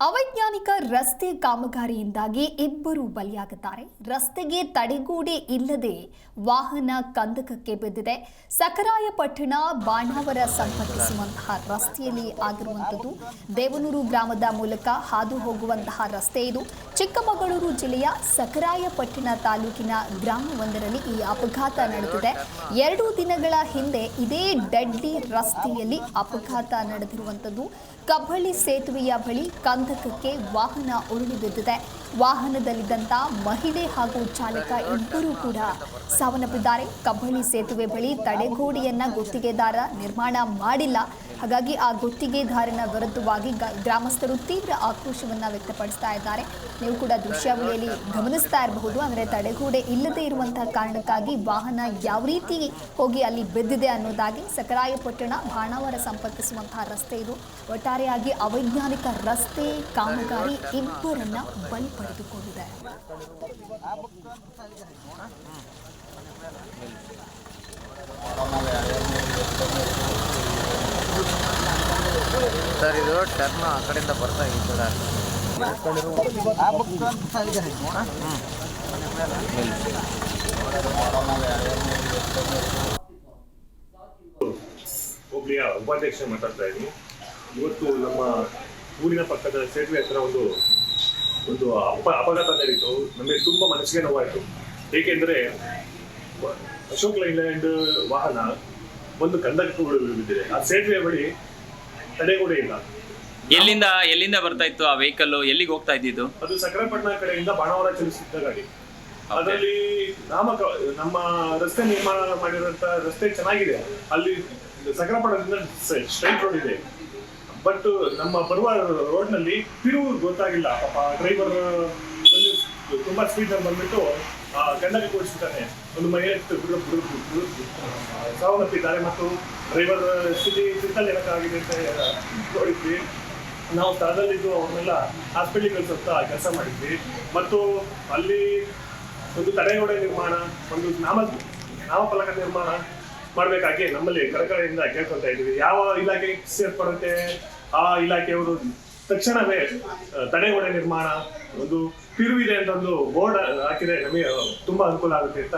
ಅವೈಜ್ಞಾನಿಕ ರಸ್ತೆ ಕಾಮಗಾರಿಯಿಂದಾಗಿ ಇಬ್ಬರು ಬಲಿಯಾಗಿದ್ದಾರೆ. ರಸ್ತೆಗೆ ತಡೆಗೋಡೆ ಇಲ್ಲದೆ ವಾಹನ ಕಂದಕಕ್ಕೆ ಬಿದ್ದಿದೆ. ಸಖರಾಯಪಟ್ಟಣ ಬಾಣಾವರ ಸಂಪರ್ಕಿಸುವಂತಹ ರಸ್ತೆಯಲ್ಲಿ ಆಗಿರುವಂಥದ್ದು. ದೇವನೂರು ಗ್ರಾಮದ ಮೂಲಕ ಹಾದು ಹೋಗುವಂತಹ ರಸ್ತೆ ಇದು. ಚಿಕ್ಕಮಗಳೂರು ಜಿಲ್ಲೆಯ ಸಖರಾಯಪಟ್ಟಣ ತಾಲೂಕಿನ ಗ್ರಾಮವೊಂದರಲ್ಲಿ ಈ ಅಪಘಾತ ನಡೆದಿದೆ. 2 ದಿನಗಳ ಹಿಂದೆ ಇದೇ ಡಡ್ಡಿ ರಸ್ತೆಯಲ್ಲಿ ಅಪಘಾತ ನಡೆದಿರುವಂಥದ್ದು. ಕಬ್ಬಳ್ಳಿ ಸೇತುವೆಯ ಬಳಿ ಕಂದಕಕ್ಕೆ ವಾಹನ ಉರುಳಿ ಬಿದ್ದಿದೆ. ವಾಹನದಲ್ಲಿದ್ದಂಥ ಮಹಿಳೆ ಹಾಗೂ ಚಾಲಕ ಇಬ್ಬರೂ ಕೂಡ ಸಾವನ್ನಪ್ಪಿದ್ದಾರೆ. ಕಬ್ಬಳ್ಳಿ ಸೇತುವೆ ಬಳಿ ತಡೆಗೋಡೆಯನ್ನ ಗುತ್ತಿಗೆದಾರ ನಿರ್ಮಾಣ ಮಾಡಿಲ್ಲ. ಹಾಗಾಗಿ ಆ ಗುತ್ತಿಗೆದಾರನ ವಿರುದ್ಧವಾಗಿ ಗ್ರಾಮಸ್ಥರು ತೀವ್ರ ಆಕ್ರೋಶವನ್ನ ವ್ಯಕ್ತಪಡಿಸ್ತಾ ಇದ್ದಾರೆ. ನೀವು ಕೂಡ ದೃಶ್ಯಾವಳಿಯಲ್ಲಿ ಗಮನಿಸ್ತಾ ಇರಬಹುದು. ಅಂದರೆ ತಡೆಗೋಡೆ ಇಲ್ಲದೆ ಇರುವಂತಹ ಕಾರಣಕ್ಕಾಗಿ ವಾಹನ ಯಾವ ರೀತಿ ಹೋಗಿ ಅಲ್ಲಿ ಬಿದ್ದಿದೆ ಅನ್ನೋದಾಗಿ. ಸಖರಾಯಪಟ್ಟಣ ಬಾಣಾವರ ಸಂಪರ್ಕಿಸುವಂತಹ ರಸ್ತೆ ಇದು. ಒಟ್ಟಾರೆಯಾಗಿ ಅವೈಜ್ಞಾನಿಕ ರಸ್ತೆ ಕಾಮಗಾರಿ ಇಬ್ಬರನ್ನ ಬಲಿ ಪಡೆದುಕೊಂಡಿದೆ. ಸರ್, ಇದು ಟರ್ನ್ ಆ ಕಡೆಯಿಂದ ಬರ್ತಾ ಈ ಕಡೆ ಒಬ್ಳಿಯ ಉಪಾಧ್ಯಕ್ಷ ಮಾತಾಡ್ತಾ ಇದ್ದೀನಿ. ಇವತ್ತು ನಮ್ಮ ಊರಿನ ಪಕ್ಕದ ಸೇತುವೆ ಹತ್ರ ಒಂದು ಅಪಘಾತ ನಡೀತು. ನಮಗೆ ತುಂಬಾ ಮನಸ್ಸಿಗೆ ನೋವಾಯಿತು. ಏಕೆಂದ್ರೆ ಅಶೋಕ್ ಲೈಲ್ಯಾಂಡ್ ವಾಹನ ಒಂದು ಕಂದಕಕ್ಕೆ ಬಿದ್ದಿದೆ. ಆ ಸೇತುವೆ ಬಳಿ ತಡೆಗೋಡೆ ಇಲ್ಲ. ಎಲ್ಲಿಂದ ಬರ್ತಾ ಇತ್ತು ಆ ವೆಹಿಕಲ್? ಎಲ್ಲಿಗೆ ಹೋಗ್ತಾ ಇದ್ದಿದ್ದು? ಅದು ಸಖರಾಯಪಟ್ಟಣ ಕಡೆಯಿಂದ ಬಾಣಾವರ ಚಲಿಸುತ್ತಿದ್ದ ಗಾಡಿ. ಅದರಲ್ಲಿ ನಮ್ಮ ರಸ್ತೆ ನಿರ್ಮಾಣ ಮಾಡಿರುವಂತ ರಸ್ತೆ ಚೆನ್ನಾಗಿದೆ. ಅಲ್ಲಿ ಸಖರಾಯಪಟ್ಟಣದಿಂದ ಸ್ಟ್ರೈಟ್ ರೋಡ್ ಇದೆ. ಬಟ್ ನಮ್ಮ ಬರುವ ರೋಡ್ ನಲ್ಲಿ ತಿರುವು ಗೊತ್ತಾಗಿಲ್ಲ. ಪಾಪ ಡ್ರೈವರ್ ತುಂಬಾ ಸ್ಪೀಡ್ ನಲ್ಲಿ ಬಂದ್ಬಿಟ್ಟು ಕಂದಕ ಕೂಡಿಸಿದ್ದಾನೆ. ಒಂದು ಮಹಿಳೆ ಸಾವನ್ನಪ್ಪಿದ್ದಾರೆ ಮತ್ತು ಡ್ರೈವರ್ ಸ್ಥಿತಿ ಚಿಂತಾಜನಕವಾಗಿದೆ ಅಂತ ನೋಡಿದ್ವಿ. ನಾವು ಸ್ಥಳದಲ್ಲಿದ್ದು ಅವ್ರನ್ನೆಲ್ಲ ಹಾಸ್ಪಿಟಲ್ ಕಳಿಸುತ್ತ ಕೆಲಸ ಮಾಡಿದ್ವಿ. ಮತ್ತು ಅಲ್ಲಿ ಒಂದು ತಡೆಗೋಡೆ ನಿರ್ಮಾಣ, ಒಂದು ನಾಮಫಲಕ ನಿರ್ಮಾಣ ಮಾಡಬೇಕಾಗಿ ನಮ್ಮಲ್ಲಿ ಕಳಕಳಿಯಿಂದ ಕೇಳ್ಕೊತಾ ಇದ್ದೀವಿ. ಯಾವ ಇಲಾಖೆಗೆ ಸೇರ್ಪಡುತ್ತೆ ಆ ಇಲಾಖೆಯವರು ತಕ್ಷಣವೇ ತಡೆಗೋಡೆ ನಿರ್ಮಾಣ, ಒಂದು ತಿರುವಿದೆ ಅಂತ ಒಂದು ಬೋರ್ಡ್ ಹಾಕಿದ್ರೆ ನಮಗೆ ತುಂಬಾ ಅನುಕೂಲ ಆಗುತ್ತೆ ಅಂತ